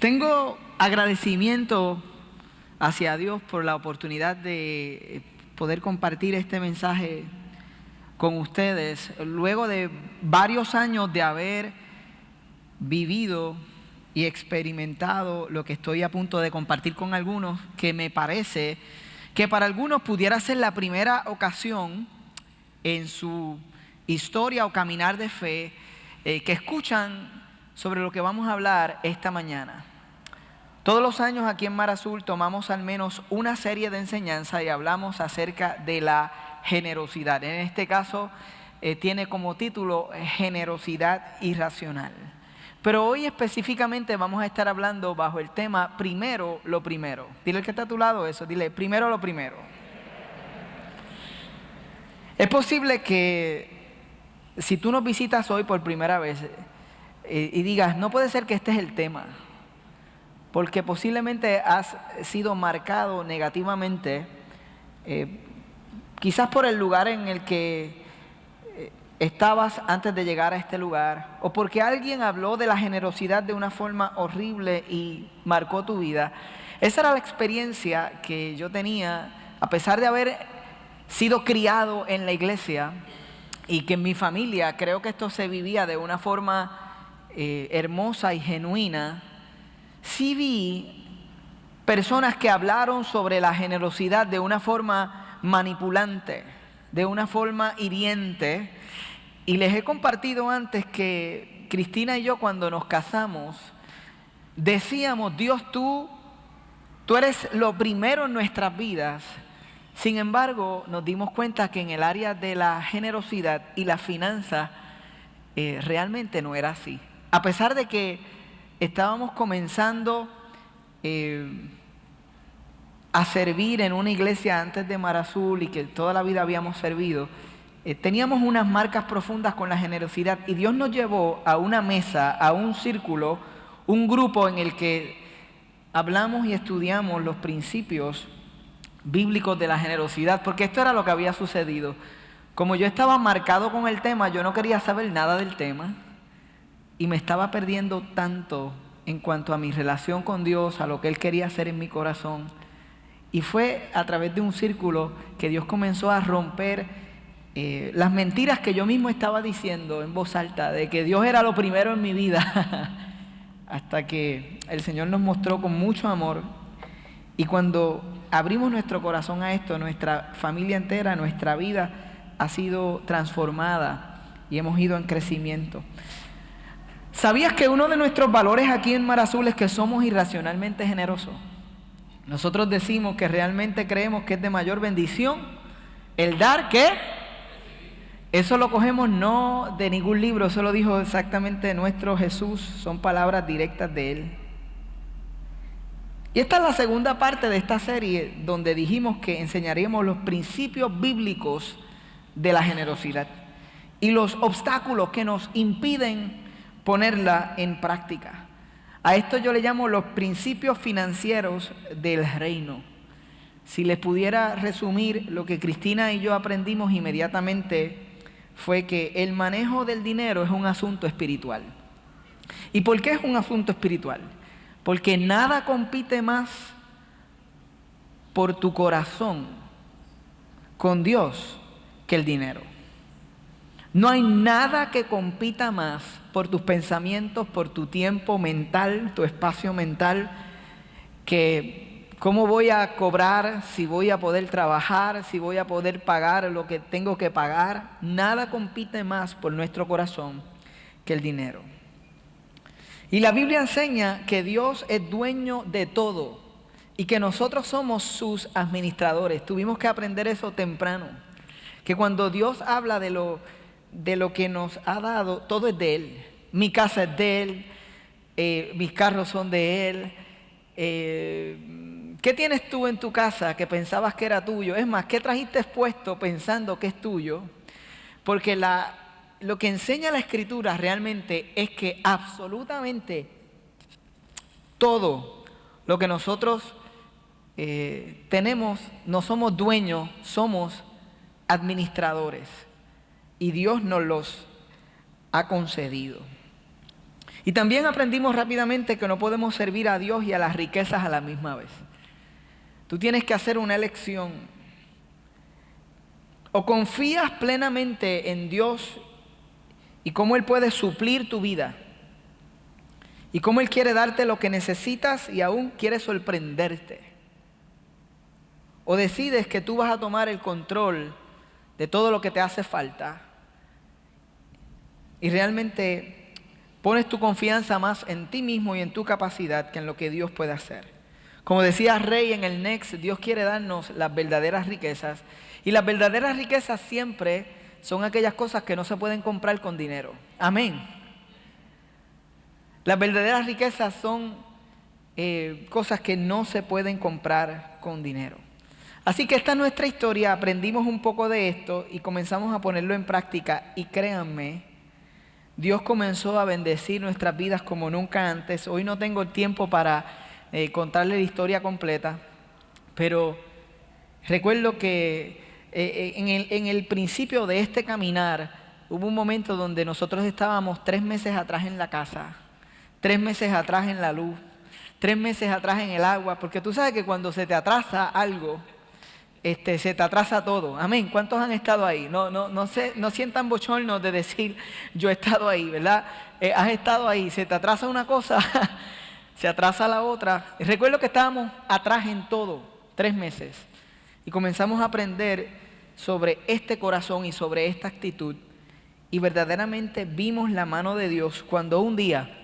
Tengo agradecimiento hacia Dios por la oportunidad de poder compartir este mensaje con ustedes, luego de varios años de haber vivido y experimentado lo que estoy a punto de compartir con algunos, que me parece que para algunos pudiera ser la primera ocasión en su historia o caminar de fe que escuchan sobre lo que vamos a hablar esta mañana. Todos los años aquí en Mar Azul tomamos al menos una serie de enseñanzas y hablamos acerca de la generosidad. En este caso tiene como título Generosidad Irracional. Pero hoy específicamente vamos a estar hablando bajo el tema Primero lo Primero. Dile al que está a tu lado eso, dile primero lo primero. Es posible que si tú nos visitas hoy por primera vez y digas, no puede ser que este es el tema, porque posiblemente has sido marcado negativamente, quizás por el lugar en el que estabas antes de llegar a este lugar, o porque alguien habló de la generosidad de una forma horrible y marcó tu vida. Esa era la experiencia que yo tenía, a pesar de haber sido criado en la iglesia y que en mi familia creo que esto se vivía de una forma hermosa y genuina. Sí vi personas que hablaron sobre la generosidad de una forma manipulante, de una forma hiriente, y les he compartido antes que Cristina y yo, cuando nos casamos, decíamos, Dios, tú eres lo primero en nuestras vidas. Sin embargo, nos dimos cuenta que en el área de la generosidad y la finanza realmente no era así. A pesar de que estábamos comenzando a servir en una iglesia antes de Mar Azul y que toda la vida habíamos servido, teníamos unas marcas profundas con la generosidad, y Dios nos llevó a una mesa, a un círculo, un grupo en el que hablamos y estudiamos los principios bíblicos de la generosidad, porque esto era lo que había sucedido. Como yo estaba marcado con el tema, yo no quería saber nada del tema y me estaba perdiendo tanto en cuanto a mi relación con Dios, a lo que Él quería hacer en mi corazón. Y fue a través de un círculo que Dios comenzó a romper las mentiras que yo mismo estaba diciendo en voz alta, de que Dios era lo primero en mi vida, hasta que el Señor nos mostró con mucho amor. Y cuando abrimos nuestro corazón a esto, nuestra familia entera, nuestra vida ha sido transformada y hemos ido en crecimiento. ¿Sabías que uno de nuestros valores aquí en Mar Azul es que somos irracionalmente generosos? Nosotros decimos que realmente creemos que es de mayor bendición el dar que... Eso lo cogemos no de ningún libro, eso lo dijo exactamente nuestro Jesús, son palabras directas de Él. Y esta es la segunda parte de esta serie donde dijimos que enseñaríamos los principios bíblicos de la generosidad y los obstáculos que nos impiden ponerla en práctica. A esto yo le llamo los principios financieros del reino. Si les pudiera resumir, lo que Cristina y yo aprendimos inmediatamente fue que el manejo del dinero es un asunto espiritual. ¿Y por qué es un asunto espiritual? Porque nada compite más por tu corazón con Dios que el dinero. No hay nada que compita más por tus pensamientos, por tu tiempo mental, tu espacio mental, que cómo voy a cobrar, si voy a poder trabajar, si voy a poder pagar lo que tengo que pagar. Nada compite más por nuestro corazón que el dinero. Y la Biblia enseña que Dios es dueño de todo y que nosotros somos sus administradores. Tuvimos que aprender eso temprano, que cuando Dios habla de lo que nos ha dado, todo es de Él. Mi casa es de Él, mis carros son de Él. ¿Qué tienes tú en tu casa que pensabas que era tuyo? Es más, ¿qué trajiste puesto pensando que es tuyo? Porque lo que enseña la Escritura realmente es que absolutamente todo lo que nosotros tenemos, no somos dueños, somos administradores. Y Dios nos los ha concedido. Y también aprendimos rápidamente que no podemos servir a Dios y a las riquezas a la misma vez. Tú tienes que hacer una elección. O confías plenamente en Dios y cómo Él puede suplir tu vida. Y cómo Él quiere darte lo que necesitas y aún quiere sorprenderte. O decides que tú vas a tomar el control de todo lo que te hace falta. Y realmente pones tu confianza más en ti mismo y en tu capacidad que en lo que Dios puede hacer. Como decía Rey en el Next, Dios quiere darnos las verdaderas riquezas. Y las verdaderas riquezas siempre son aquellas cosas que no se pueden comprar con dinero. Amén. Las verdaderas riquezas son cosas que no se pueden comprar con dinero. Así que esta es nuestra historia, aprendimos un poco de esto y comenzamos a ponerlo en práctica. Y créanme, Dios comenzó a bendecir nuestras vidas como nunca antes. Hoy no tengo el tiempo para contarle la historia completa, pero recuerdo que en el principio de este caminar hubo un momento donde nosotros estábamos 3 meses atrás en la casa, 3 meses atrás en la luz, 3 meses atrás en el agua, porque tú sabes que cuando se te atrasa algo, se te atrasa todo. Amén. ¿Cuántos han estado ahí? No sientan bochornos de decir yo he estado ahí, ¿verdad? Has estado ahí, se te atrasa una cosa, se atrasa la otra. Y recuerdo que estábamos atrás en todo, 3 meses. Y comenzamos a aprender sobre este corazón y sobre esta actitud. Y verdaderamente vimos la mano de Dios cuando un día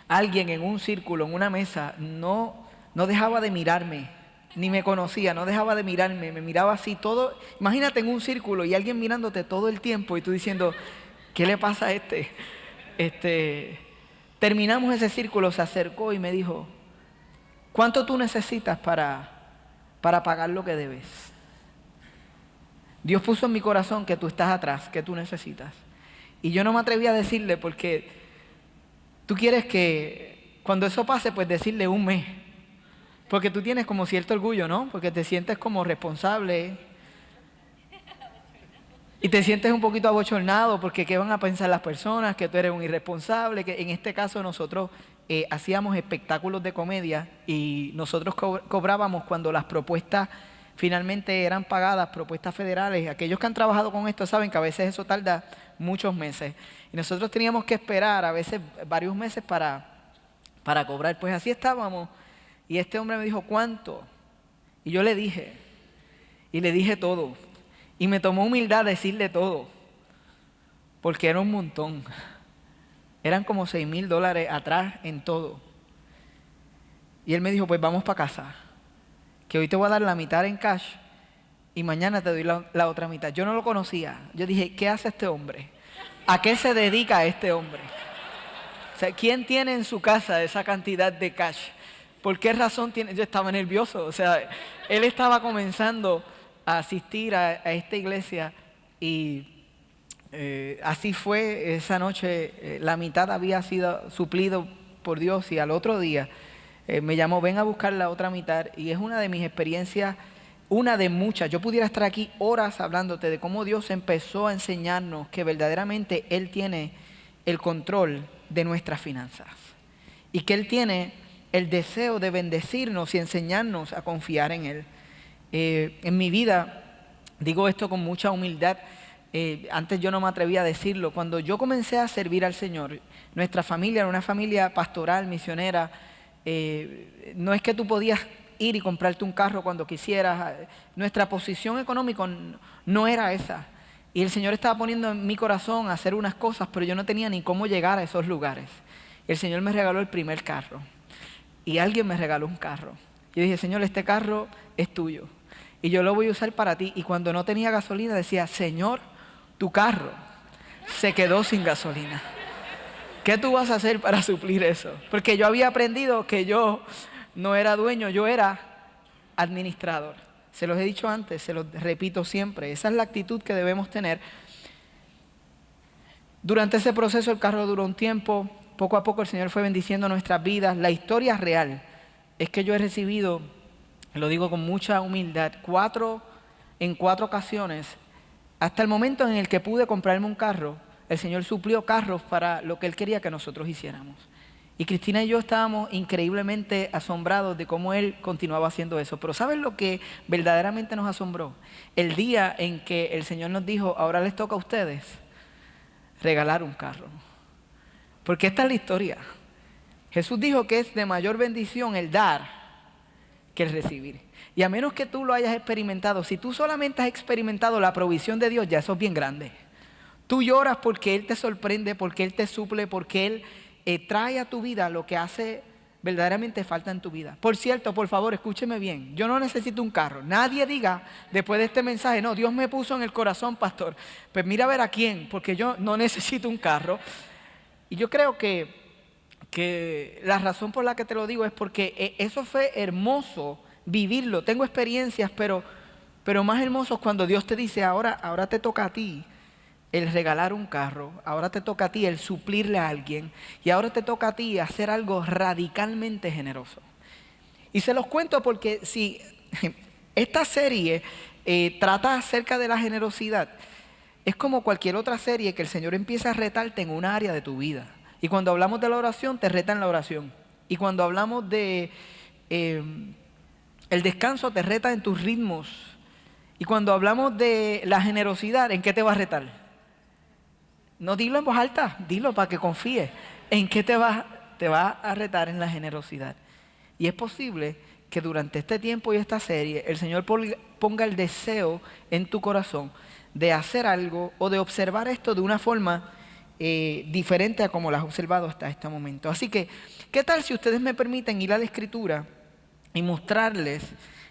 alguien en un círculo, en una mesa, no dejaba de mirarme, ni me conocía, no dejaba de mirarme, me miraba así todo. Imagínate en un círculo y alguien mirándote todo el tiempo y tú diciendo, ¿qué le pasa a este? Terminamos ese círculo, se acercó y me dijo, ¿cuánto tú necesitas para pagar lo que debes? Dios puso en mi corazón que tú estás atrás, que tú necesitas. Y yo no me atreví a decirle porque tú quieres que cuando eso pase, pues decirle un mes. Porque tú tienes como cierto orgullo, ¿no? Porque te sientes como responsable. Y te sientes un poquito abochornado porque ¿qué van a pensar las personas? Que tú eres un irresponsable. Que en este caso nosotros hacíamos espectáculos de comedia y nosotros cobrábamos cuando las propuestas finalmente eran pagadas, propuestas federales. Aquellos que han trabajado con esto saben que a veces eso tarda muchos meses. Y nosotros teníamos que esperar a veces varios meses para cobrar. Pues así estábamos. Y este hombre me dijo, ¿cuánto? Y yo le dije, y le dije todo. Y me tomó humildad decirle todo, porque era un montón. Eran como $6,000 atrás en todo. Y él me dijo, pues vamos para casa, que hoy te voy a dar la mitad en cash y mañana te doy la otra mitad. Yo no lo conocía. Yo dije, ¿qué hace este hombre? ¿A qué se dedica este hombre? O sea, ¿quién tiene en su casa esa cantidad de cash? ¿Por qué razón tiene? Yo estaba nervioso, o sea, él estaba comenzando a asistir a esta iglesia y así fue esa noche. La mitad había sido suplido por Dios y al otro día me llamó, ven a buscar la otra mitad. Y es una de mis experiencias, una de muchas. Yo pudiera estar aquí horas hablándote de cómo Dios empezó a enseñarnos que verdaderamente Él tiene el control de nuestras finanzas y que Él tiene el deseo de bendecirnos y enseñarnos a confiar en Él. En mi vida, digo esto con mucha humildad, antes yo no me atrevía a decirlo. Cuando yo comencé a servir al Señor, nuestra familia era una familia pastoral, misionera. No es que tú podías ir y comprarte un carro cuando quisieras. Nuestra posición económica no era esa. Y el Señor estaba poniendo en mi corazón a hacer unas cosas, pero yo no tenía ni cómo llegar a esos lugares. El Señor me regaló el primer carro. Y alguien me regaló un carro. Yo dije, Señor, este carro es tuyo. Y yo lo voy a usar para ti. Y cuando no tenía gasolina decía, Señor, tu carro se quedó sin gasolina. ¿Qué tú vas a hacer para suplir eso? Porque yo había aprendido que yo no era dueño, yo era administrador. Se los he dicho antes, se los repito siempre. Esa es la actitud que debemos tener. Durante ese proceso el carro duró un tiempo. Poco a poco el Señor fue bendiciendo nuestras vidas. La historia real es que yo he recibido, lo digo con mucha humildad, en cuatro ocasiones, hasta el momento en el que pude comprarme un carro, el Señor suplió carros para lo que Él quería que nosotros hiciéramos. Y Cristina y yo estábamos increíblemente asombrados de cómo Él continuaba haciendo eso. Pero ¿saben lo que verdaderamente nos asombró? El día en que el Señor nos dijo, ahora les toca a ustedes regalar un carro. Porque esta es la historia. Jesús dijo que es de mayor bendición el dar que el recibir. Y a menos que tú lo hayas experimentado, si tú solamente has experimentado la provisión de Dios, ya eso es bien grande. Tú lloras porque Él te sorprende, porque Él te suple, porque Él trae a tu vida lo que hace verdaderamente falta en tu vida. Por cierto, por favor, escúcheme bien. Yo no necesito un carro. Nadie diga después de este mensaje, no, Dios me puso en el corazón, pastor. Pues mira a ver a quién, porque yo no necesito un carro. Y yo creo que la razón por la que te lo digo es porque eso fue hermoso vivirlo. Tengo experiencias, pero más hermoso es cuando Dios te dice, ahora te toca a ti el regalar un carro, ahora te toca a ti el suplirle a alguien y ahora te toca a ti hacer algo radicalmente generoso. Y se los cuento porque si esta serie trata acerca de la generosidad, es como cualquier otra serie que el Señor empieza a retarte en un área de tu vida. Y cuando hablamos de la oración, te reta en la oración. Y cuando hablamos de el descanso, te reta en tus ritmos. Y cuando hablamos de la generosidad, ¿en qué te va a retar? No, dilo en voz alta, dilo para que confíes. ¿En qué te va a retar? En la generosidad. Y es posible que durante este tiempo y esta serie el Señor ponga el deseo en tu corazón de hacer algo o de observar esto de una forma diferente a como lo has observado hasta este momento. Así que, ¿qué tal si ustedes me permiten ir a la Escritura y mostrarles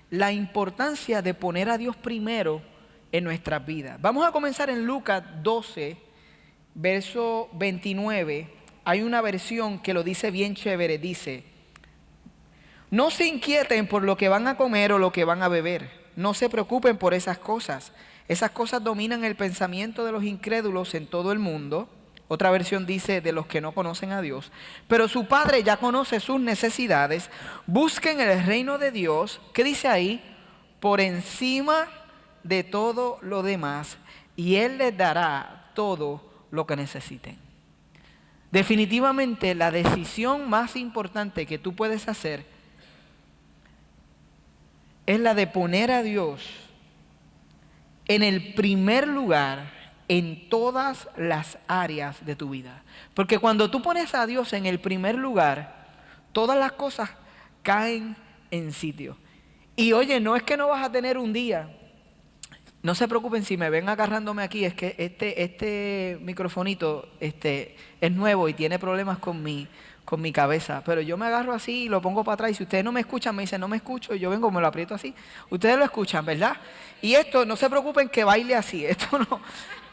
la importancia de poner a Dios primero en nuestras vidas? Vamos a comenzar en Lucas 12, verso 29. Hay una versión que lo dice bien chévere, dice: no se inquieten por lo que van a comer o lo que van a beber, no se preocupen por esas cosas dominan el pensamiento de los incrédulos en todo el mundo. Otra versión dice de los que no conocen a Dios, pero su Padre ya conoce sus necesidades. Busquen el reino de Dios, ¿qué dice ahí? Por encima de todo lo demás, y Él les dará todo lo que necesiten. Definitivamente la decisión más importante que tú puedes hacer es la de poner a Dios en el primer lugar en todas las áreas de tu vida. Porque cuando tú pones a Dios en el primer lugar, todas las cosas caen en sitio. Y oye, no es que no vas a tener un día. No se preocupen si me ven agarrándome aquí, es que este microfonito es nuevo y tiene problemas con mi cabeza. Pero yo me agarro así y lo pongo para atrás. Y si ustedes no me escuchan, me dicen no me escucho. Y yo vengo, me lo aprieto así. Ustedes lo escuchan, ¿verdad? Y esto, no se preocupen que baile así.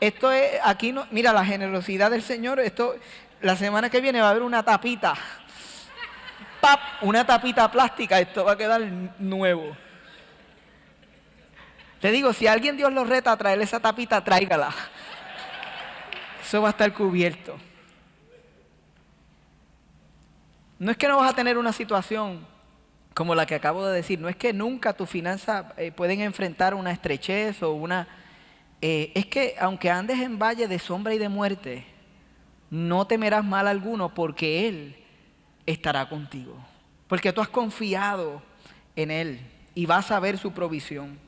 Esto es, aquí no, mira la generosidad del Señor. La semana que viene va a haber una tapita. ¡Pap! Una tapita plástica. Esto va a quedar nuevo. Te digo, si alguien Dios lo reta a traerle esa tapita, tráigala. Eso va a estar cubierto. No es que no vas a tener una situación como la que acabo de decir. No es que nunca tus finanzas pueden enfrentar una estrechez o una... es que aunque andes en valle de sombra y de muerte, no temerás mal alguno porque Él estará contigo. Porque tú has confiado en Él y vas a ver su provisión.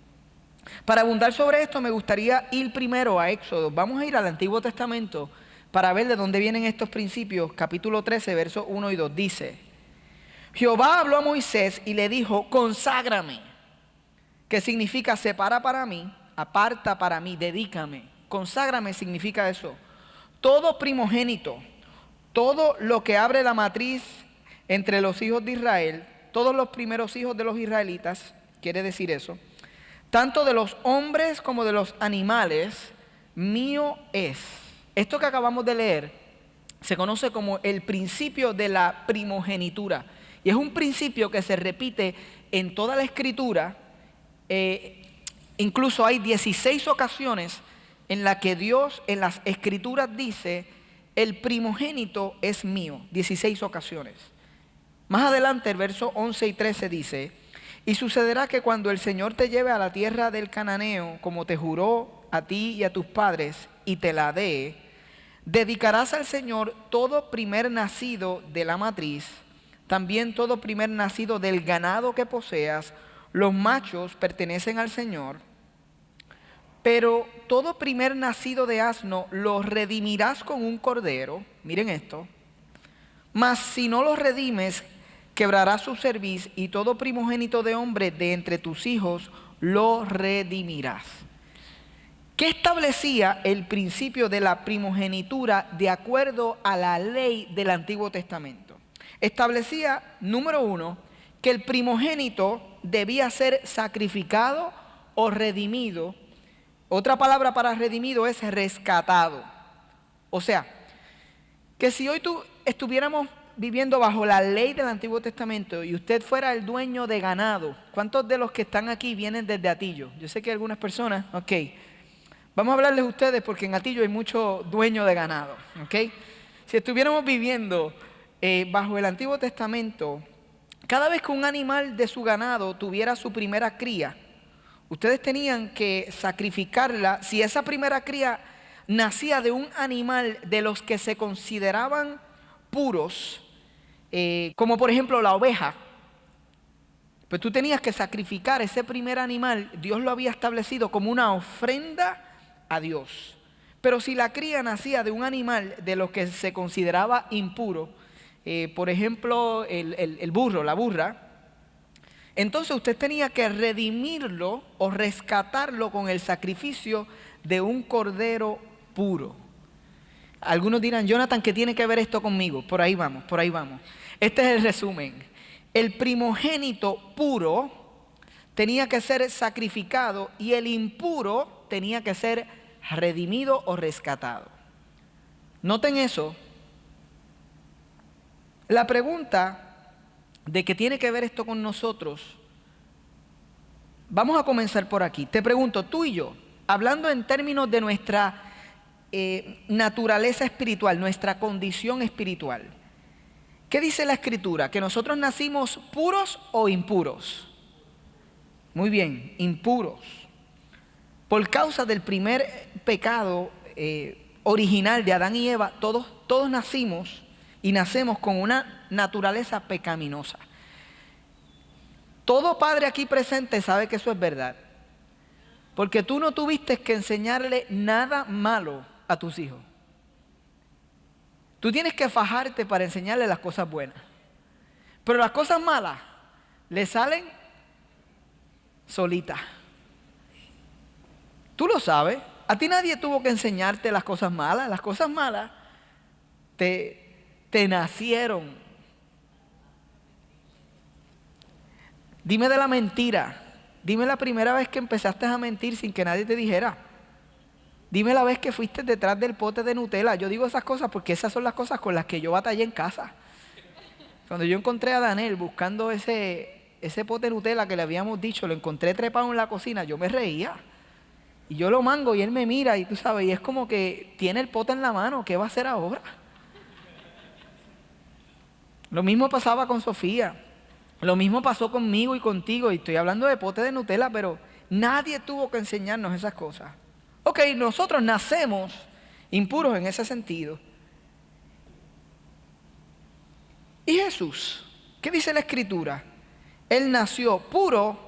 Para abundar sobre esto me gustaría ir primero a Éxodo. Vamos a ir al Antiguo Testamento para ver de dónde vienen estos principios. Capítulo 13, versos 1 y 2 dice: Jehová habló a Moisés y le dijo: conságrame, que significa separa para mí, aparta para mí, dedícame. Conságrame significa eso. Todo primogénito, todo lo que abre la matriz entre los hijos de Israel, todos los primeros hijos de los israelitas, quiere decir eso, tanto de los hombres como de los animales, mío es. Esto que acabamos de leer se conoce como el principio de la primogenitura. Y es un principio que se repite en toda la Escritura. Incluso hay 16 ocasiones en las que Dios en las Escrituras dice: el primogénito es mío. 16 ocasiones. Más adelante el verso 11 y 13 dice: y sucederá que cuando el Señor te lleve a la tierra del cananeo, como te juró a ti y a tus padres, y te la dé, Dedicarás al Señor todo primer nacido de la matriz, también todo primer nacido del ganado que poseas. Los machos pertenecen al Señor, pero todo primer nacido de asno lo redimirás con un cordero. Miren esto. Mas si no lo redimes, quebrarás su cerviz, y todo primogénito de hombre de entre tus hijos lo redimirás. ¿Qué establecía el principio de la primogenitura de acuerdo a la ley del Antiguo Testamento? Establecía, número uno, que el primogénito debía ser sacrificado o redimido. Otra palabra para redimido es rescatado. O sea, que si hoy estuviéramos viviendo bajo la ley del Antiguo Testamento y usted fuera el dueño de ganado, ¿cuántos de los que están aquí vienen desde Atillo? Yo sé que algunas personas, ok. Vamos a hablarles a ustedes porque en Atillo hay mucho dueño de ganado, ok. Si estuviéramos viviendo bajo el Antiguo Testamento, cada vez que un animal de su ganado tuviera su primera cría, ustedes tenían que sacrificarla. Si esa primera cría nacía de un animal de los que se consideraban puros, como por ejemplo la oveja, pues tú tenías que sacrificar ese primer animal. Dios lo había establecido como una ofrenda a Dios. Pero si la cría nacía de un animal de los que se consideraba impuro, por ejemplo el burro, la burra, entonces usted tenía que redimirlo o rescatarlo con el sacrificio de un cordero puro. Algunos dirán, Jonathan, ¿qué tiene que ver esto conmigo? Por ahí vamos, por ahí vamos. Este es el resumen. El primogénito puro tenía que ser sacrificado y el impuro tenía que ser redimido o rescatado. Noten eso. La pregunta de qué tiene que ver esto con nosotros, vamos a comenzar por aquí. Te pregunto, tú y yo, hablando en términos de nuestra naturaleza espiritual, nuestra condición espiritual, ¿qué dice la Escritura? ¿Que nosotros nacimos puros o impuros? Muy bien, impuros. Por causa del primer pecado original de Adán y Eva, todos nacimos y nacemos con una naturaleza pecaminosa. Todo padre aquí presente sabe que eso es verdad, porque tú no tuviste que enseñarle nada malo a tus hijos. Tú tienes que fajarte para enseñarle las cosas buenas, pero las cosas malas le salen solitas. Tú lo sabes. A ti nadie tuvo que enseñarte las cosas malas. Las cosas malas te nacieron. Dime de la mentira. Dime la primera vez que empezaste a mentir sin que nadie te dijera. Dime la vez que fuiste detrás del pote de Nutella. Yo digo esas cosas porque esas son las cosas con las que yo batallé en casa. Cuando yo encontré a Daniel buscando ese pote de Nutella que le habíamos dicho, lo encontré trepado en la cocina, yo me reía. Y yo lo mango y él me mira y tú sabes, y es como que tiene el pote en la mano, ¿qué va a hacer ahora? Lo mismo pasaba con Sofía, lo mismo pasó conmigo y contigo, y estoy hablando de pote de Nutella, pero nadie tuvo que enseñarnos esas cosas. Ok, nosotros nacemos impuros en ese sentido. ¿Y Jesús? ¿Qué dice la Escritura? ¿Él nació puro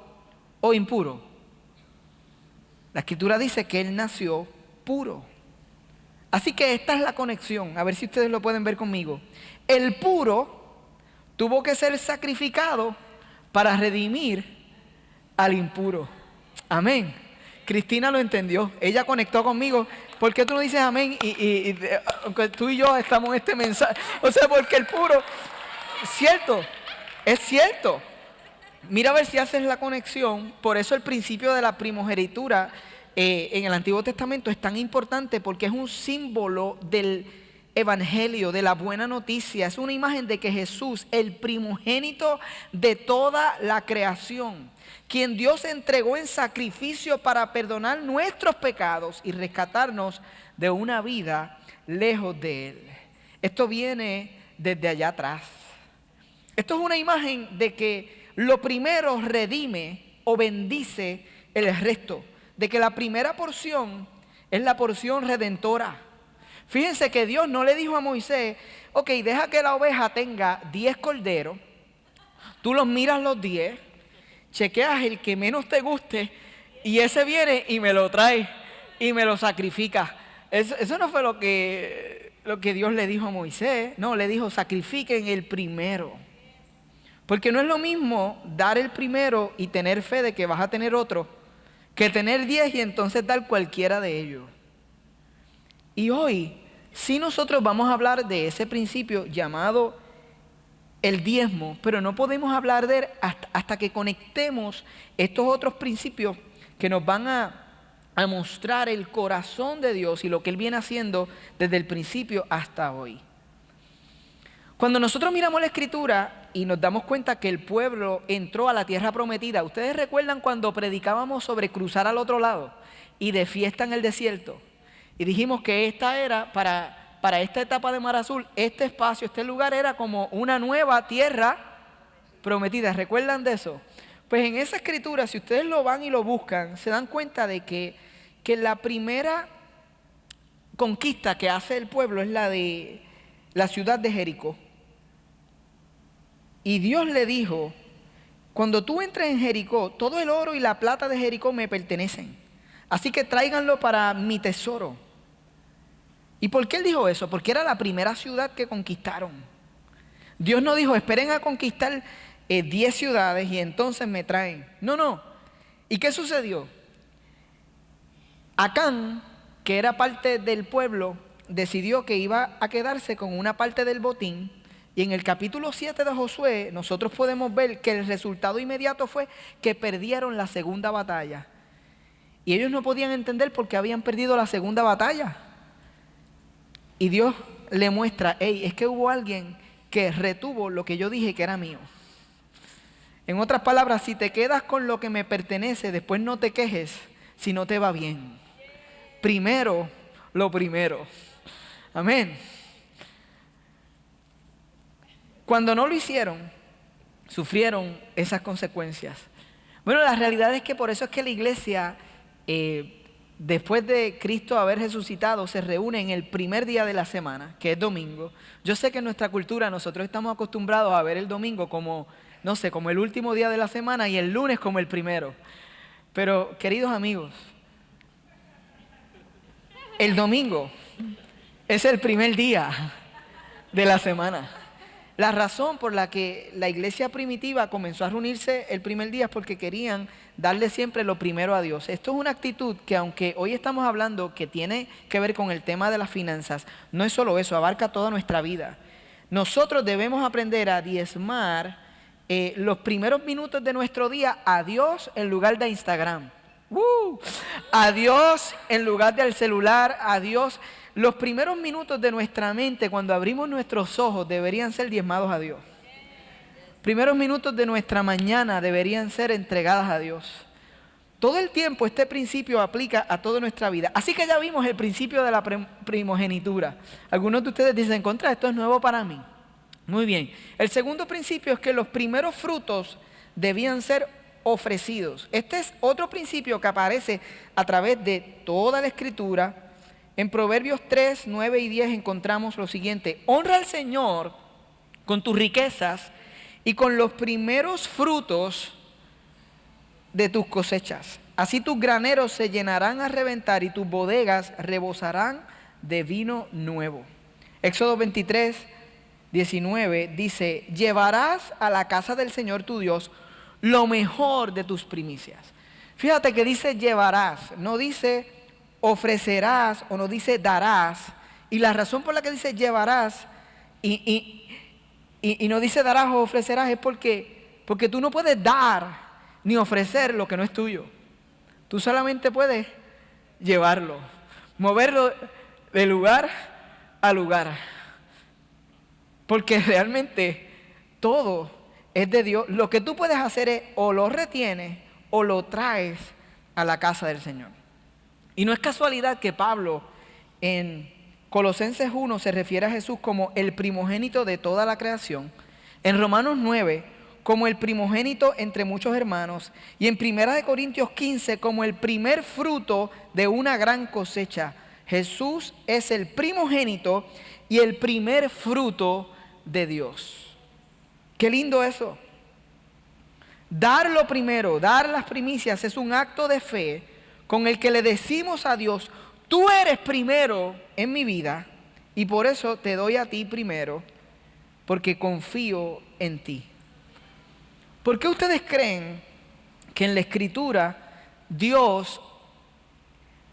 o impuro? La Escritura dice que Él nació puro. Así que esta es la conexión, a ver si ustedes lo pueden ver conmigo. El puro tuvo que ser sacrificado para redimir al impuro. Amén. Cristina lo entendió, ella conectó conmigo. ¿Por qué tú no dices amén? Aunque tú y yo estamos en este mensaje. O sea, porque el puro, cierto, es cierto. Mira a ver si haces la conexión. Por eso el principio de la primogenitura en el Antiguo Testamento es tan importante, porque es un símbolo del evangelio, de la buena noticia. Es una imagen de que Jesús, el primogénito de toda la creación, quien Dios entregó en sacrificio para perdonar nuestros pecados y rescatarnos de una vida lejos de Él. Esto viene desde allá atrás. Esto es una imagen de que lo primero redime o bendice el resto, de que la primera porción es la porción redentora. Fíjense que Dios no le dijo a Moisés, ok, deja que la oveja tenga 10 corderos, tú los miras los 10, chequeas el que menos te guste y ese viene y me lo trae y me lo sacrifica. Eso no fue lo que Dios le dijo a Moisés. No, le dijo sacrifiquen el primero. Porque no es lo mismo dar el primero y tener fe de que vas a tener otro, que tener 10 y entonces dar cualquiera de ellos. Y hoy, sí nosotros vamos a hablar de ese principio llamado el diezmo, pero no podemos hablar de él hasta que conectemos estos otros principios que nos van a mostrar el corazón de Dios y lo que Él viene haciendo desde el principio hasta hoy. Cuando nosotros miramos la Escritura y nos damos cuenta que el pueblo entró a la tierra prometida, ¿ustedes recuerdan cuando predicábamos sobre cruzar al otro lado y de fiesta en el desierto? Y dijimos que esta era, para esta etapa de Mar Azul, este espacio, este lugar era como una nueva tierra prometida. ¿Recuerdan de eso? Pues en esa escritura, si ustedes lo van y lo buscan, se dan cuenta de que la primera conquista que hace el pueblo es la de la ciudad de Jericó. Y Dios le dijo, cuando tú entres en Jericó, todo el oro y la plata de Jericó me pertenecen. Así que tráiganlo para mi tesoro. ¿Y por qué Él dijo eso? Porque era la primera ciudad que conquistaron. Dios no dijo, esperen a conquistar 10 ciudades y entonces me traen. No. ¿Y qué sucedió? Acán, que era parte del pueblo, decidió que iba a quedarse con una parte del botín. Y en el capítulo 7 de Josué, nosotros podemos ver que el resultado inmediato fue que perdieron la segunda batalla. Y ellos no podían entender por qué habían perdido la segunda batalla. Y Dios le muestra, es que hubo alguien que retuvo lo que yo dije que era mío. En otras palabras, si te quedas con lo que me pertenece, después no te quejes si no te va bien. Primero, lo primero. Amén. Cuando no lo hicieron, sufrieron esas consecuencias. Bueno, la realidad es que por eso es que la iglesia, después de Cristo haber resucitado, se reúne en el primer día de la semana, que es domingo. Yo sé que en nuestra cultura nosotros estamos acostumbrados a ver el domingo como, no sé, como el último día de la semana y el lunes como el primero. Pero, queridos amigos, el domingo es el primer día de la semana. La razón por la que la iglesia primitiva comenzó a reunirse el primer día es porque querían darle siempre lo primero a Dios. Esto es una actitud que, aunque hoy estamos hablando que tiene que ver con el tema de las finanzas, no es solo eso, abarca toda nuestra vida. Nosotros debemos aprender a diezmar los primeros minutos de nuestro día a Dios en lugar de Instagram. A Dios en lugar del celular, a Dios. Los primeros minutos de nuestra mente, cuando abrimos nuestros ojos, deberían ser diezmados a Dios. Primeros minutos de nuestra mañana deberían ser entregadas a Dios. Todo el tiempo este principio aplica a toda nuestra vida. Así que ya vimos el principio de la primogenitura. Algunos de ustedes dicen, contra, esto es nuevo para mí. Muy bien. El segundo principio es que los primeros frutos debían ser ofrecidos. Este es otro principio que aparece a través de toda la Escritura. En Proverbios 3, 9 y 10 encontramos lo siguiente: honra al Señor con tus riquezas y con los primeros frutos de tus cosechas. Así tus graneros se llenarán a reventar y tus bodegas rebosarán de vino nuevo. Éxodo 23, 19 dice, llevarás a la casa del Señor tu Dios lo mejor de tus primicias. Fíjate que dice llevarás, no dice ofrecerás o no dice darás. Y la razón por la que dice llevarás y no dice darás o ofrecerás es porque tú no puedes dar ni ofrecer lo que no es tuyo. Tú solamente puedes llevarlo, moverlo de lugar a lugar. Porque realmente todo es de Dios. Lo que tú puedes hacer es o lo retienes o lo traes a la casa del Señor. Y no es casualidad que Pablo en Colosenses 1 se refiere a Jesús como el primogénito de toda la creación. En Romanos 9 como el primogénito entre muchos hermanos. Y en 1 Corintios 15 como el primer fruto de una gran cosecha. Jesús es el primogénito y el primer fruto de Dios. Qué lindo eso. Dar lo primero, dar las primicias es un acto de fe con el que le decimos a Dios: tú eres primero en mi vida y por eso te doy a ti primero, porque confío en ti. ¿Por qué ustedes creen que en la Escritura Dios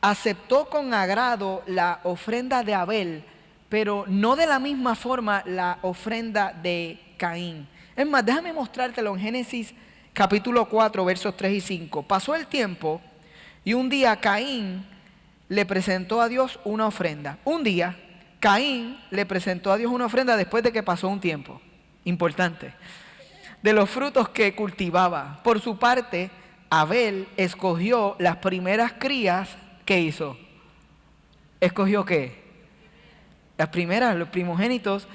aceptó con agrado la ofrenda de Abel, pero no de la misma forma la ofrenda de Caín? Es más, déjame mostrártelo en Génesis capítulo 4, versos 3 y 5. Pasó el tiempo y un día Caín le presentó a Dios una ofrenda. Un día Caín le presentó a Dios una ofrenda después de que pasó un tiempo. Importante. De los frutos que cultivaba. Por su parte, Abel escogió las primeras crías. ¿Qué hizo? ¿Escogió qué? Las primeras, los primogénitos,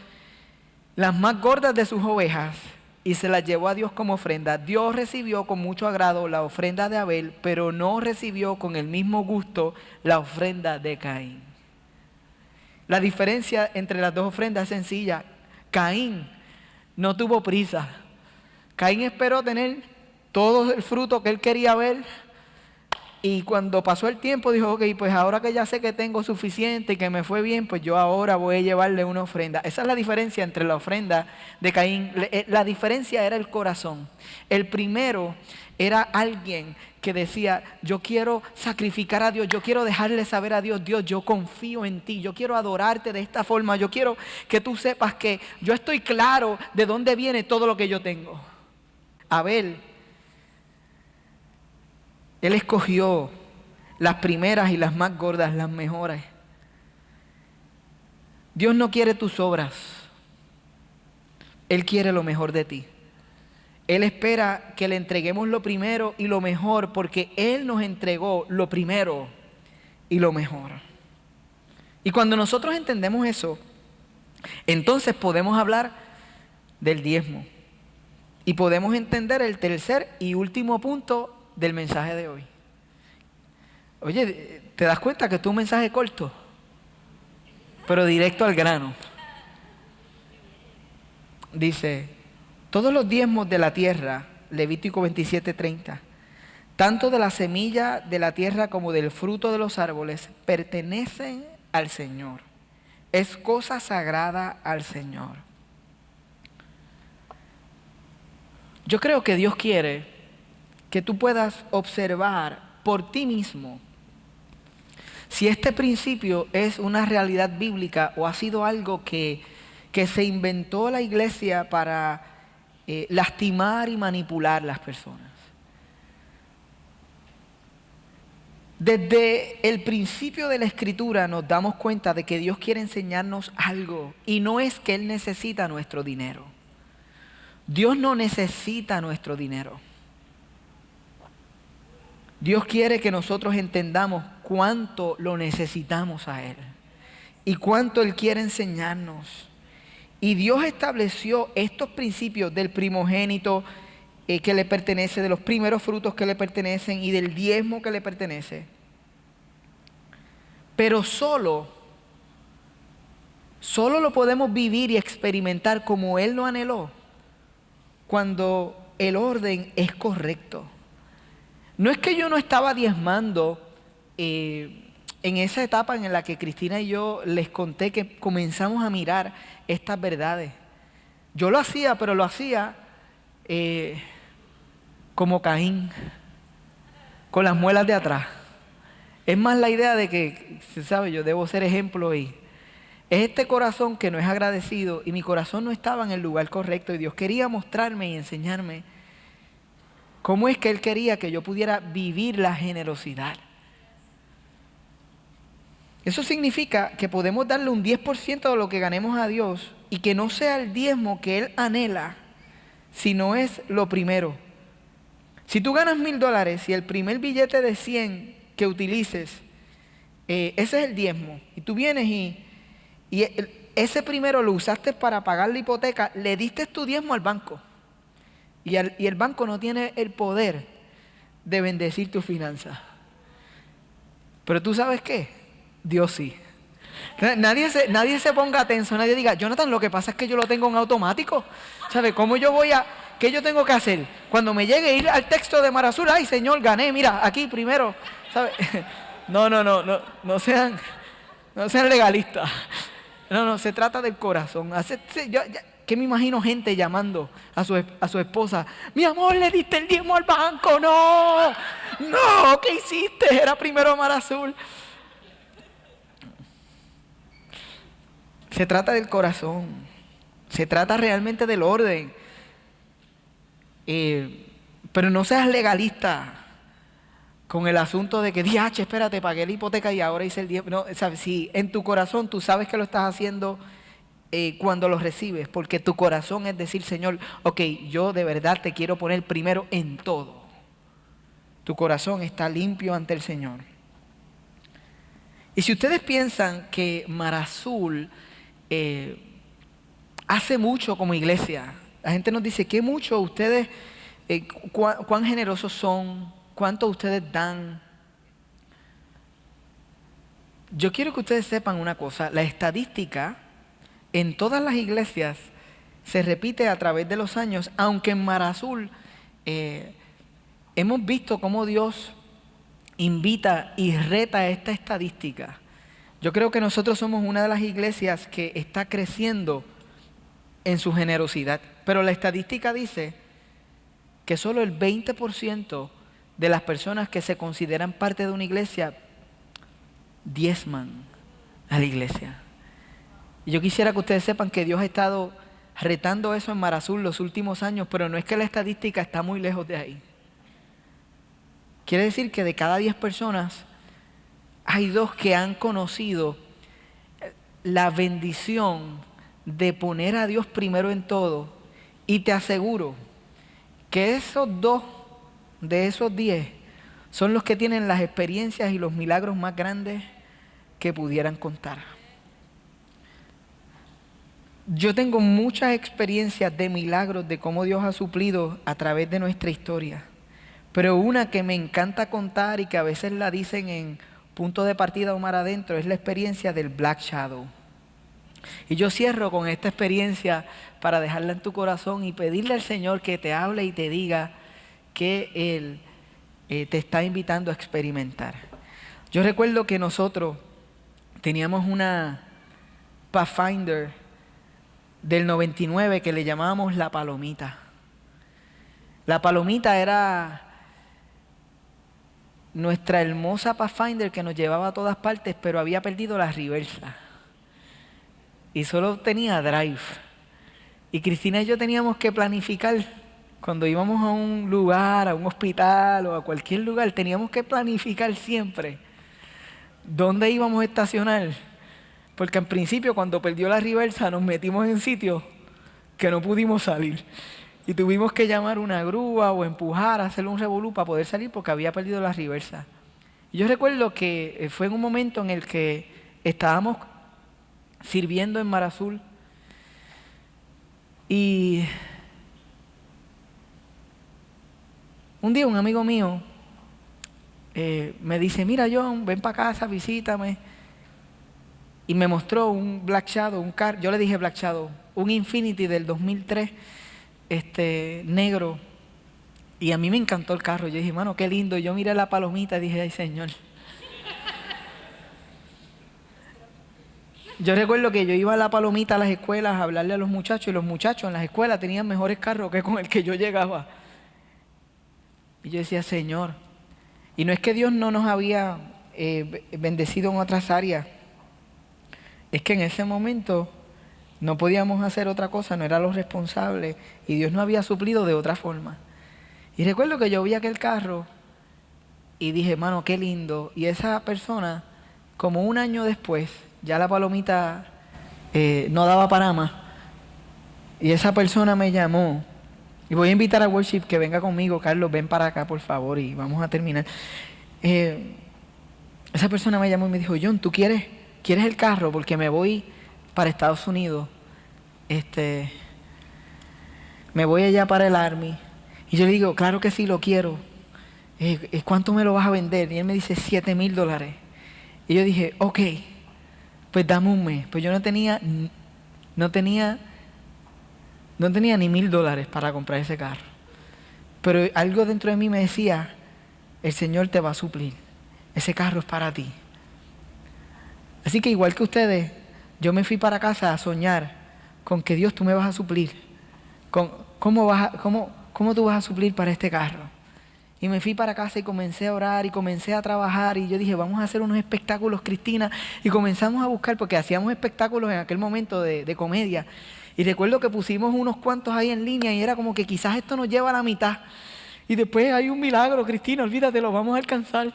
las más gordas de sus ovejas, y se las llevó a Dios como ofrenda. Dios recibió con mucho agrado la ofrenda de Abel, pero no recibió con el mismo gusto la ofrenda de Caín. La diferencia entre las dos ofrendas es sencilla. Caín no tuvo prisa. Caín esperó tener todo el fruto que él quería ver, y cuando pasó el tiempo dijo: ok, pues ahora que ya sé que tengo suficiente y que me fue bien, pues yo ahora voy a llevarle una ofrenda. Esa es la diferencia entre la ofrenda de Caín. La diferencia era el corazón. El primero era alguien que decía: yo quiero sacrificar a Dios, yo quiero dejarle saber a Dios: Dios, yo confío en ti, yo quiero adorarte de esta forma, yo quiero que tú sepas que yo estoy claro de dónde viene todo lo que yo tengo. Abel, él escogió las primeras y las más gordas, las mejores. Dios no quiere tus obras. Él quiere lo mejor de ti. Él espera que le entreguemos lo primero y lo mejor, porque Él nos entregó lo primero y lo mejor. Y cuando nosotros entendemos eso, entonces podemos hablar del diezmo. Y podemos entender el tercer y último punto del mensaje de hoy. Oye, ¿te das cuenta que es un mensaje corto, pero directo al grano? Dice: todos los diezmos de la tierra, Levítico 27:30, tanto de la semilla de la tierra como del fruto de los árboles, pertenecen al Señor. Es cosa sagrada al Señor. Yo creo que Dios quiere que tú puedas observar por ti mismo si este principio es una realidad bíblica o ha sido algo que se inventó la iglesia para lastimar y manipular las personas. Desde el principio de la Escritura nos damos cuenta de que Dios quiere enseñarnos algo, y no es que Él necesita nuestro dinero. Dios no necesita nuestro dinero. Dios quiere que nosotros entendamos cuánto lo necesitamos a Él y cuánto Él quiere enseñarnos. Y Dios estableció estos principios del primogénito que le pertenece, de los primeros frutos que le pertenecen y del diezmo que le pertenece. Pero solo lo podemos vivir y experimentar como Él lo anheló cuando el orden es correcto. No es que yo no estaba diezmando en esa etapa en la que Cristina y yo les conté que comenzamos a mirar estas verdades. Yo lo hacía, pero lo hacía como Caín, con las muelas de atrás. Es más la idea de que, se sabe, yo debo ser ejemplo, y es este corazón que no es agradecido, y mi corazón no estaba en el lugar correcto, y Dios quería mostrarme y enseñarme cómo es que Él quería que yo pudiera vivir la generosidad. Eso significa que podemos darle un 10% de lo que ganemos a Dios, y que no sea el diezmo que Él anhela, sino es lo primero. Si tú ganas $1,000 y el primer billete de 100 que utilices, ese es el diezmo, y tú vienes y ese primero lo usaste para pagar la hipoteca, le diste tu diezmo al banco, y el banco no tiene el poder de bendecir tus finanzas. Pero tú sabes qué, Dios sí. Nadie se ponga tenso, nadie diga, Jonathan, lo que pasa es que yo lo tengo en automático. ¿Sabe cómo yo voy a, qué yo tengo que hacer? Cuando me llegue ir al texto de Mar Azul, ay Señor, gané, mira, aquí primero. ¿Sabe? No sean legalistas. No, se trata del corazón. Que me imagino gente llamando a su esposa, mi amor, le diste el diezmo al banco, no, ¿qué hiciste? Era primero Mar Azul. Se trata del corazón, se trata realmente del orden. Pero no seas legalista con el asunto de que, diache, espérate, pagué la hipoteca y ahora hice el diezmo. No, ¿sabes? Si en tu corazón tú sabes que lo estás haciendo cuando lo recibes, porque tu corazón es decir, Señor, ok, yo de verdad te quiero poner primero en todo. Tu corazón está limpio ante el Señor. Y si ustedes piensan que Mar Azul hace mucho como iglesia, la gente nos dice, ¿qué mucho ustedes, cuán generosos son, cuánto ustedes dan? Yo quiero que ustedes sepan una cosa, la estadística en todas las iglesias se repite a través de los años, aunque en Mar Azul hemos visto cómo Dios invita y reta esta estadística. Yo creo que nosotros somos una de las iglesias que está creciendo en su generosidad, pero la estadística dice que solo el 20% de las personas que se consideran parte de una iglesia diezman a la iglesia. Y yo quisiera que ustedes sepan que Dios ha estado retando eso en Mar Azul los últimos años, pero no es que la estadística está muy lejos de ahí. Quiere decir que de cada 10 personas hay 2 que han conocido la bendición de poner a Dios primero en todo. Y te aseguro que esos 2 de esos 10 son los que tienen las experiencias y los milagros más grandes que pudieran contar. Yo tengo muchas experiencias de milagros de cómo Dios ha suplido a través de nuestra historia. Pero una que me encanta contar y que a veces la dicen en punto de partida o mar adentro es la experiencia del Black Shadow. Y yo cierro con esta experiencia para dejarla en tu corazón y pedirle al Señor que te hable y te diga que Él te está invitando a experimentar. Yo recuerdo que nosotros teníamos una Pathfinder del 99 que le llamábamos la Palomita. La Palomita era nuestra hermosa Pathfinder que nos llevaba a todas partes, pero había perdido la reversa y solo tenía drive. Y Cristina y yo teníamos que planificar cuando íbamos a un lugar, a un hospital o a cualquier lugar, teníamos que planificar siempre dónde íbamos a estacionar, porque en principio cuando perdió la reversa nos metimos en sitios que no pudimos salir. Y tuvimos que llamar una grúa o empujar, hacerle un revolú para poder salir porque había perdido la reversa. Y yo recuerdo que fue en un momento en el que estábamos sirviendo en Mar Azul y un día un amigo mío me dice, mira John, ven para casa, visítame. Y me mostró un Black Shadow, un carro, yo le dije Black Shadow, un Infiniti del 2003, negro. Y a mí me encantó el carro. Yo dije, mano, qué lindo. Yo miré la palomita y dije, ay Señor. Yo recuerdo que yo iba a la Palomita a las escuelas a hablarle a los muchachos y los muchachos en las escuelas tenían mejores carros que con el que yo llegaba. Y yo decía, Señor. Y no es que Dios no nos había bendecido en otras áreas. Es que en ese momento no podíamos hacer otra cosa, no era lo responsable y Dios no había suplido de otra forma. Y recuerdo que yo vi aquel carro y dije, hermano, qué lindo. Y esa persona, como un año después, ya la Palomita no daba para más. Y esa persona me llamó. Y voy a invitar a Worship que venga conmigo. Carlos, ven para acá, por favor, y vamos a terminar. Esa persona me llamó y me dijo, John, ¿tú quieres el carro? Porque me voy para Estados Unidos. Me voy allá para el Army. Y yo le digo, claro que sí, lo quiero. ¿Cuánto me lo vas a vender? Y él me dice, $7,000. Y yo dije, ok, pues dame un mes. Pues yo no tenía ni $1,000 para comprar ese carro. Pero algo dentro de mí me decía, el Señor te va a suplir. Ese carro es para ti. Así que igual que ustedes, yo me fui para casa a soñar con que Dios, tú me vas a suplir. ¿Cómo tú vas a suplir para este carro? Y me fui para casa y comencé a orar y comencé a trabajar. Y yo dije, vamos a hacer unos espectáculos, Cristina. Y comenzamos a buscar, porque hacíamos espectáculos en aquel momento de comedia. Y recuerdo que pusimos unos cuantos ahí en línea y era como que quizás esto nos lleva a la mitad. Y después hay un milagro, Cristina, olvídate, lo vamos a alcanzar.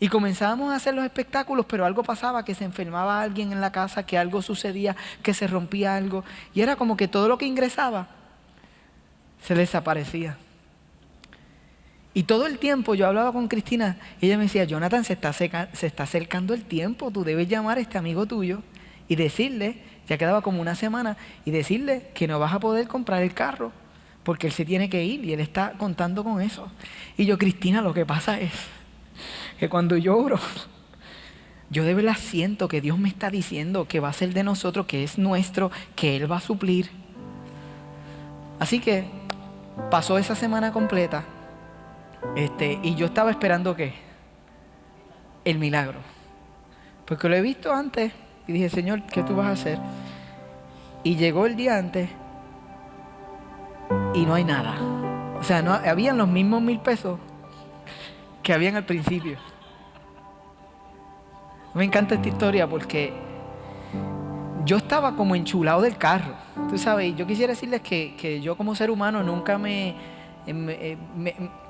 Y comenzábamos a hacer los espectáculos, pero algo pasaba, que se enfermaba alguien en la casa, que algo sucedía, que se rompía algo. Y era como que todo lo que ingresaba se desaparecía. Y todo el tiempo yo hablaba con Cristina y ella me decía, Jonathan, se está acercando el tiempo, tú debes llamar a este amigo tuyo y decirle, ya quedaba como una semana, y decirle que no vas a poder comprar el carro porque él se tiene que ir y él está contando con eso. Y yo, Cristina, lo que pasa es que cuando yo oro, yo de verdad siento que Dios me está diciendo que va a ser de nosotros, que es nuestro, que Él va a suplir. Así que pasó esa semana completa. Y yo estaba esperando ¿qué? El milagro. Porque lo he visto antes y dije, Señor, ¿qué tú vas a hacer? Y llegó el día antes y no hay nada. O sea, no habían los mismos $1,000 que habían al principio. Me encanta esta historia porque yo estaba como enchulado del carro. Tú sabes, yo quisiera decirles que yo como ser humano nunca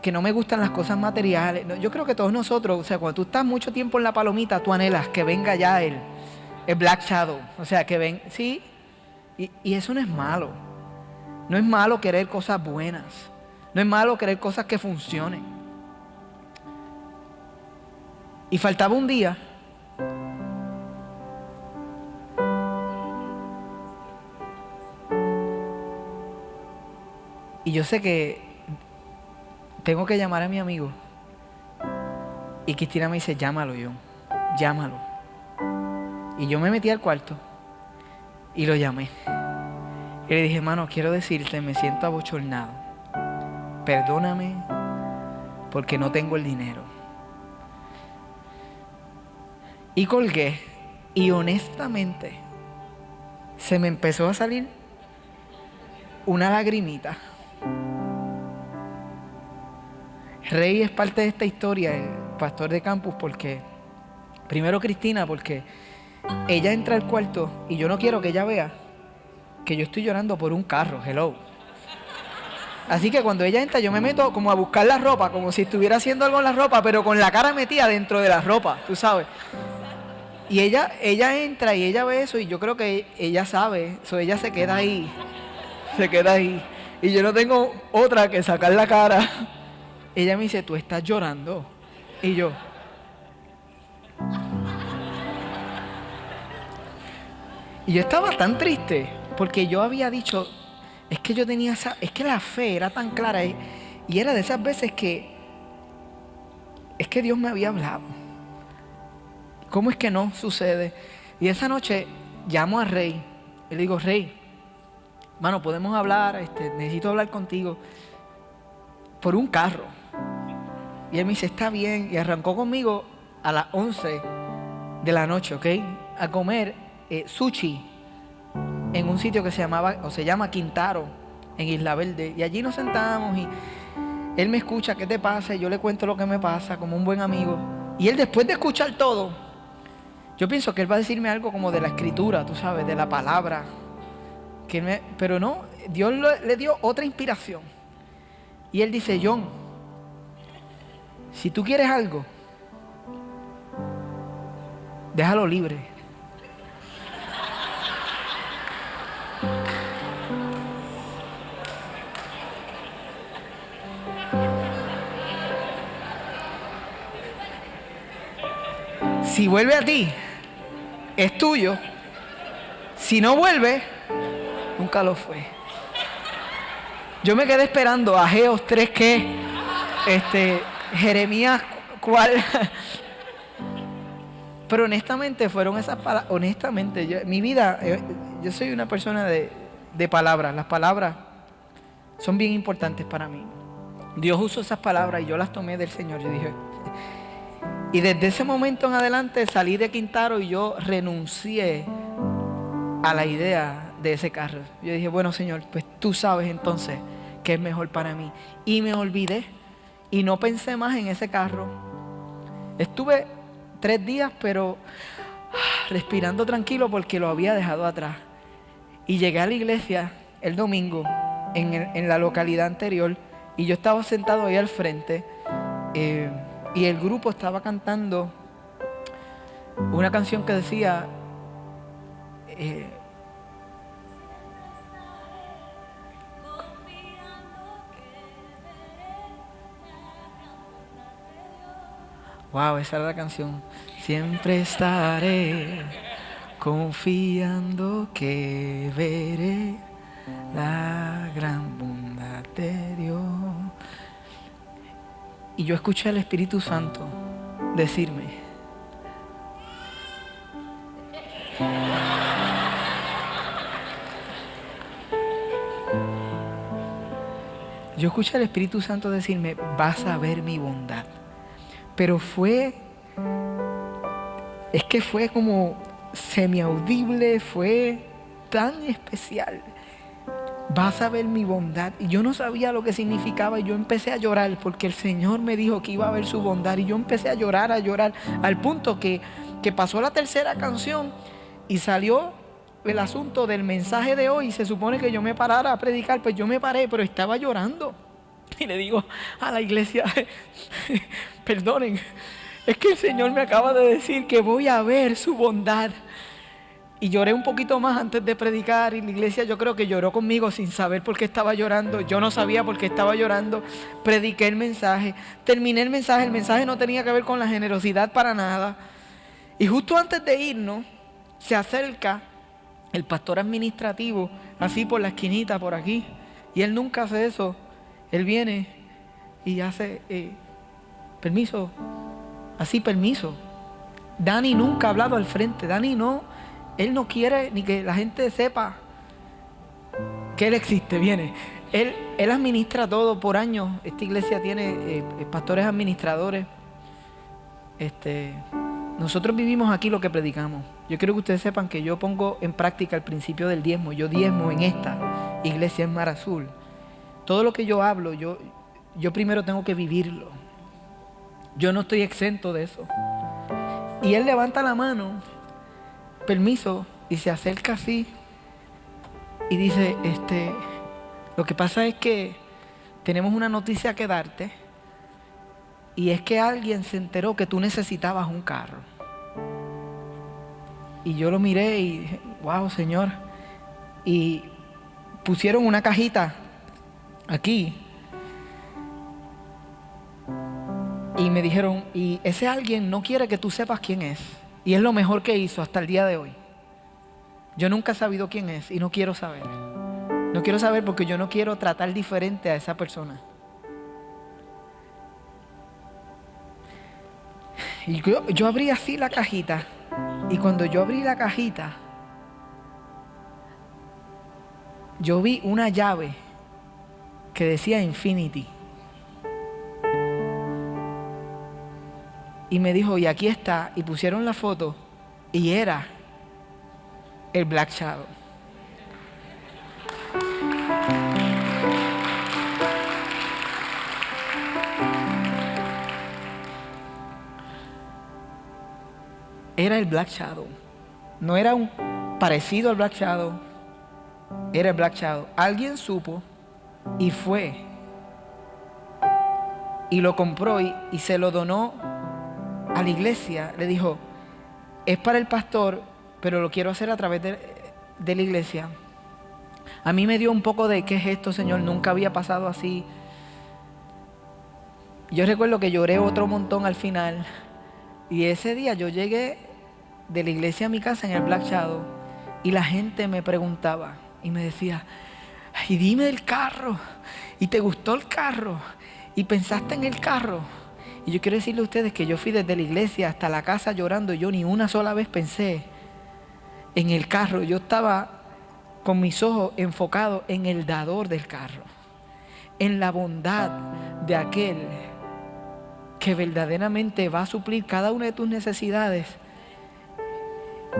que no me gustan las cosas materiales. Yo creo que todos nosotros, o sea, cuando tú estás mucho tiempo en la palomita, tú anhelas que venga ya el Black Shadow. O sea, que ven, sí, y eso no es malo. No es malo querer cosas buenas. No es malo querer cosas que funcionen. Y faltaba un día. Y yo sé que tengo que llamar a mi amigo. Y Cristina me dice, llámalo, John, llámalo. Y yo me metí al cuarto y lo llamé. Y le dije, hermano, quiero decirte, me siento abochornado. Perdóname porque no tengo el dinero. Y colgué. Y honestamente, se me empezó a salir una lagrimita. Rey es parte de esta historia, el pastor de campus, porque primero Cristina, porque ella entra al cuarto y yo no quiero que ella vea que yo estoy llorando por un carro, hello. Así que cuando ella entra yo me meto como a buscar la ropa, como si estuviera haciendo algo en la ropa, pero con la cara metida dentro de la ropa, tú sabes. Y ella entra y ella ve eso y yo creo que ella sabe, ella se queda ahí. Y yo no tengo otra que sacar la cara. Ella me dice, tú estás llorando. Y yo. Y yo estaba tan triste porque yo había dicho, es que yo tenía es que la fe era tan clara y era de esas veces que es que Dios me había hablado. ¿Cómo es que no sucede? Y esa noche llamo a Rey y le digo, Rey, mano, podemos hablar, necesito hablar contigo por un carro. Y él me dice, está bien. Y arrancó conmigo a las 11 de la noche, ¿ok? A comer sushi en un sitio que se llama Quintaro, en Isla Verde. Y allí nos sentamos y él me escucha, ¿qué te pasa? Y yo le cuento lo que me pasa como un buen amigo. Y él, después de escuchar todo, yo pienso que él va a decirme algo como de la escritura, tú sabes, de la palabra. Pero no, Dios le dio otra inspiración. Y él dice, John, si tú quieres algo, déjalo libre. Si vuelve a ti, es tuyo. Si no vuelve, nunca lo fue. Yo me quedé esperando a Ageos 3, que Jeremías, ¿cuál? Pero honestamente fueron esas palabras. Honestamente, mi vida, yo soy una persona de palabras. Las palabras son bien importantes para mí. Dios usó esas palabras y yo las tomé del Señor. Yo dije, y desde ese momento en adelante salí de Quintaro y yo renuncié a la idea de ese carro. Yo dije, bueno, Señor, pues tú sabes entonces qué es mejor para mí. Y me olvidé y no pensé más en ese carro. Estuve 3 días, pero respirando tranquilo porque lo había dejado atrás. Y llegué a la iglesia el domingo en la localidad anterior y yo estaba sentado ahí al frente y el grupo estaba cantando una canción que decía wow, esa era la canción. Siempre estaré confiando que veré la gran bondad de Dios. Y yo escuché al Espíritu Santo decirme: yo escuché al Espíritu Santo decirme, vas a ver mi bondad. Pero fue como semiaudible, fue tan especial. Vas a ver mi bondad. Y yo no sabía lo que significaba y yo empecé a llorar porque el Señor me dijo que iba a ver su bondad. Y yo empecé a llorar, al punto que pasó la tercera canción y salió el asunto del mensaje de hoy. Se supone que yo me parara a predicar, pues yo me paré, pero estaba llorando. Y le digo a la iglesia, perdonen, es que el Señor me acaba de decir que voy a ver su bondad. Y lloré un poquito más antes de predicar y la iglesia yo creo que lloró conmigo sin saber por qué estaba llorando. Yo no sabía por qué estaba llorando. Prediqué el mensaje, terminé el mensaje no tenía que ver con la generosidad para nada. Y justo antes de irnos, se acerca el pastor administrativo, así por la esquinita, por aquí. Y él nunca hace eso. Él viene y hace, permiso, así permiso. Dani nunca ha hablado al frente, él no quiere ni que la gente sepa que él existe, viene. Él administra todo por años. Esta iglesia tiene pastores administradores. Nosotros vivimos aquí lo que predicamos. Yo quiero que ustedes sepan que yo pongo en práctica el principio del diezmo. Yo diezmo en esta iglesia en Mar Azul. Todo lo que yo hablo, yo primero tengo que vivirlo. Yo no estoy exento de eso. Y él levanta la mano, permiso, y se acerca así y dice, lo que pasa es que tenemos una noticia que darte y es que alguien se enteró que tú necesitabas un carro. Y yo lo miré y dije, wow, Señor. Y pusieron una cajita aquí y me dijeron, y ese alguien no quiere que tú sepas quién es, y es lo mejor que hizo hasta el día de hoy. Yo nunca he sabido quién es y no quiero saber porque yo no quiero tratar diferente a esa persona. Y yo abrí así la cajita, y cuando yo abrí la cajita yo vi una llave que decía Infinity. Y me dijo, y aquí está. Y pusieron la foto y era el Black Shadow. Era el Black Shadow. No era un parecido al Black Shadow. Era el Black Shadow. Alguien supo y fue y lo compró y se lo donó a la iglesia. Le dijo, es para el pastor, pero lo quiero hacer a través de la iglesia. A mí me dio un poco de, ¿qué es esto, Señor? Nunca había pasado así. Yo recuerdo que lloré otro montón al final. Y ese día yo llegué de la iglesia a mi casa en el Black Shadow y la gente me preguntaba y me decía, y dime del carro, y te gustó el carro, y pensaste en el carro. Y yo quiero decirle a ustedes que yo fui desde la iglesia hasta la casa llorando. Yo ni una sola vez pensé en el carro. Yo estaba con mis ojos enfocados en el dador del carro, en la bondad de aquel que verdaderamente va a suplir cada una de tus necesidades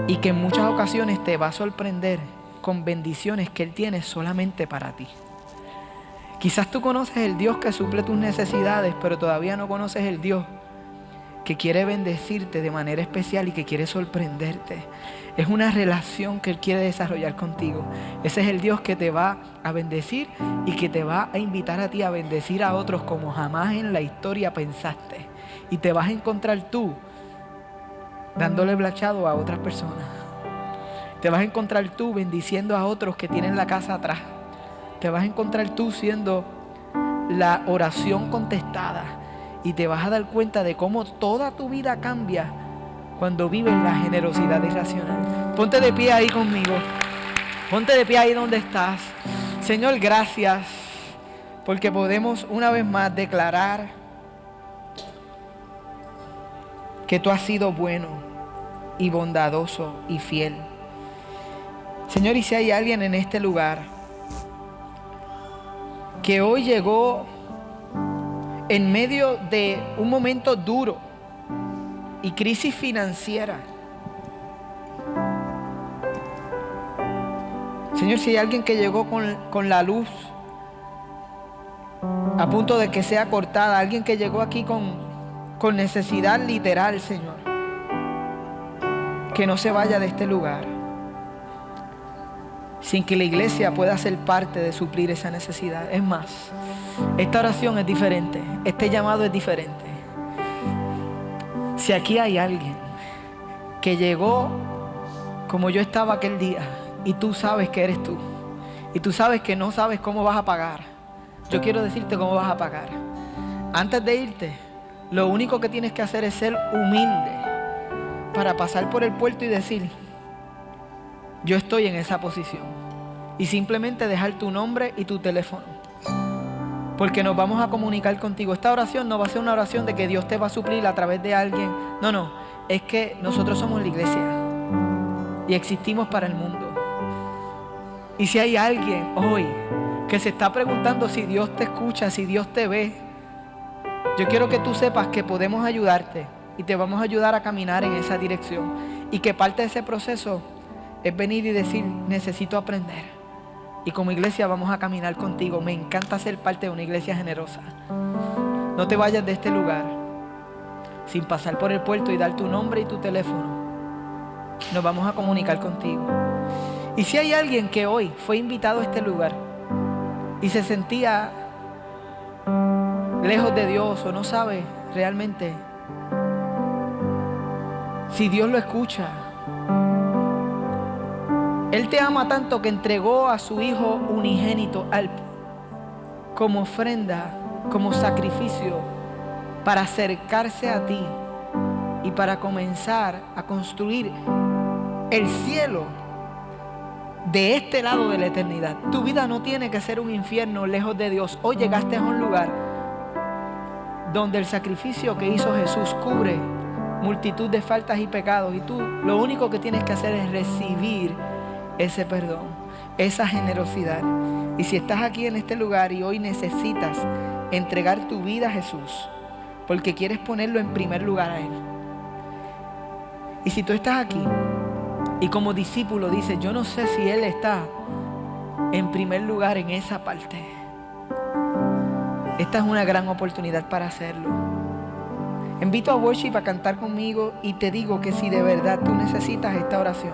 y que en muchas ocasiones te va a sorprender con bendiciones que Él tiene solamente para ti. Quizás tú conoces el Dios que suple tus necesidades, pero todavía no conoces el Dios que quiere bendecirte de manera especial y que quiere sorprenderte. Es una relación que Él quiere desarrollar contigo. Ese es el Dios que te va a bendecir y que te va a invitar a ti a bendecir a otros como jamás en la historia pensaste. Y te vas a encontrar tú dándole blachado a otras personas. Te vas a encontrar tú bendiciendo a otros que tienen la casa atrás. Te vas a encontrar tú siendo la oración contestada. Y te vas a dar cuenta de cómo toda tu vida cambia cuando vives la generosidad irracional. Ponte de pie ahí conmigo. Ponte de pie ahí donde estás. Señor, gracias porque podemos una vez más declarar que tú has sido bueno y bondadoso y fiel. Señor, y si hay alguien en este lugar que hoy llegó en medio de un momento duro y crisis financiera. Señor, si hay alguien que llegó con la luz a punto de que sea cortada, alguien que llegó aquí con necesidad literal, Señor, que no se vaya de este lugar sin que la iglesia pueda ser parte de suplir esa necesidad. Es más, esta oración es diferente, este llamado es diferente. Si aquí hay alguien que llegó como yo estaba aquel día y tú sabes que eres tú y tú sabes que no sabes cómo vas a pagar, yo quiero decirte cómo vas a pagar. Antes de irte, lo único que tienes que hacer es ser humilde para pasar por el puerto y decir: yo estoy en esa posición. Y simplemente dejar tu nombre y tu teléfono, porque nos vamos a comunicar contigo. Esta oración no va a ser una oración de que Dios te va a suplir a través de alguien. No, es que nosotros somos la iglesia y existimos para el mundo. Y si hay alguien hoy que se está preguntando si Dios te escucha, si Dios te ve, yo quiero que tú sepas que podemos ayudarte y te vamos a ayudar a caminar en esa dirección, y que parte de ese proceso es venir y decir: necesito aprender. Y como iglesia vamos a caminar contigo. Me encanta ser parte de una iglesia generosa. No te vayas de este lugar sin pasar por el puerto y dar tu nombre y tu teléfono. Nos vamos a comunicar contigo. Y si hay alguien que hoy fue invitado a este lugar y se sentía lejos de Dios o no sabe realmente si Dios lo escucha, Él te ama tanto que entregó a su Hijo unigénito como ofrenda, como sacrificio, para acercarse a ti y para comenzar a construir el cielo de este lado de la eternidad. Tu vida no tiene que ser un infierno lejos de Dios. Hoy llegaste a un lugar donde el sacrificio que hizo Jesús cubre multitud de faltas y pecados, y tú lo único que tienes que hacer es recibir ese perdón, esa generosidad. Y si estás aquí en este lugar y hoy necesitas entregar tu vida a Jesús porque quieres ponerlo en primer lugar a Él, y si tú estás aquí y como discípulo dices: yo no sé si Él está en primer lugar en esa parte, esta es una gran oportunidad para hacerlo. Invito a worship a cantar conmigo y te digo que si de verdad tú necesitas esta oración,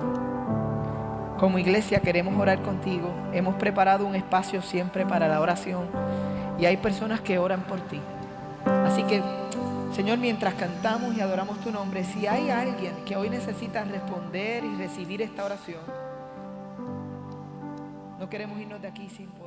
como iglesia queremos orar contigo. Hemos preparado un espacio siempre para la oración y hay personas que oran por ti. Así que, Señor, mientras cantamos y adoramos tu nombre, si hay alguien que hoy necesita responder y recibir esta oración, no queremos irnos de aquí sin poder